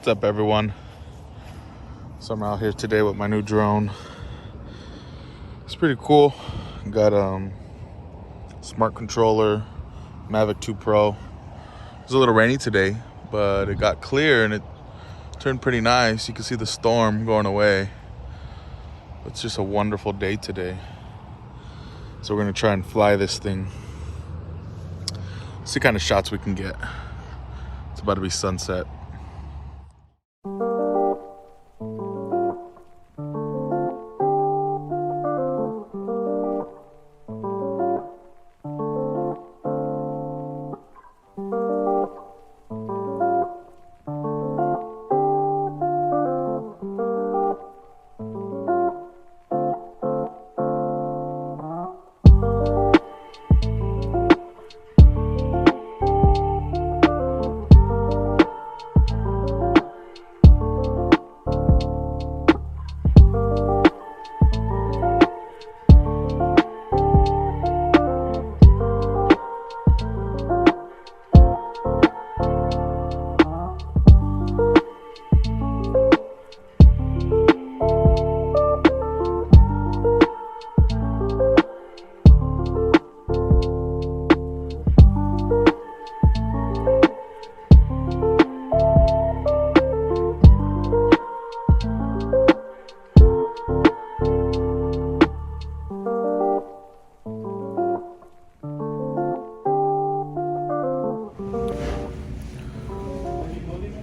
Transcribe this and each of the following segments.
What's up, everyone? So I'm out here today with my new drone. It's pretty cool. Got smart controller, Mavic 2 Pro. It was a little rainy today, but it got clear and it turned pretty nice. You can see the storm going away. It's just a wonderful day today. So we're gonna try and fly this thing. See what kind of shots we can get. It's about to be sunset.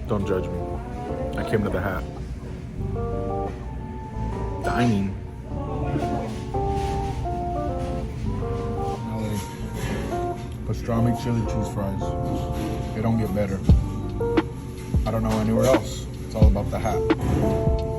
Don't judge me. I came to the hat. Dining. Pastrami chili cheese fries. They don't get better. I don't know anywhere else. It's all about the hat.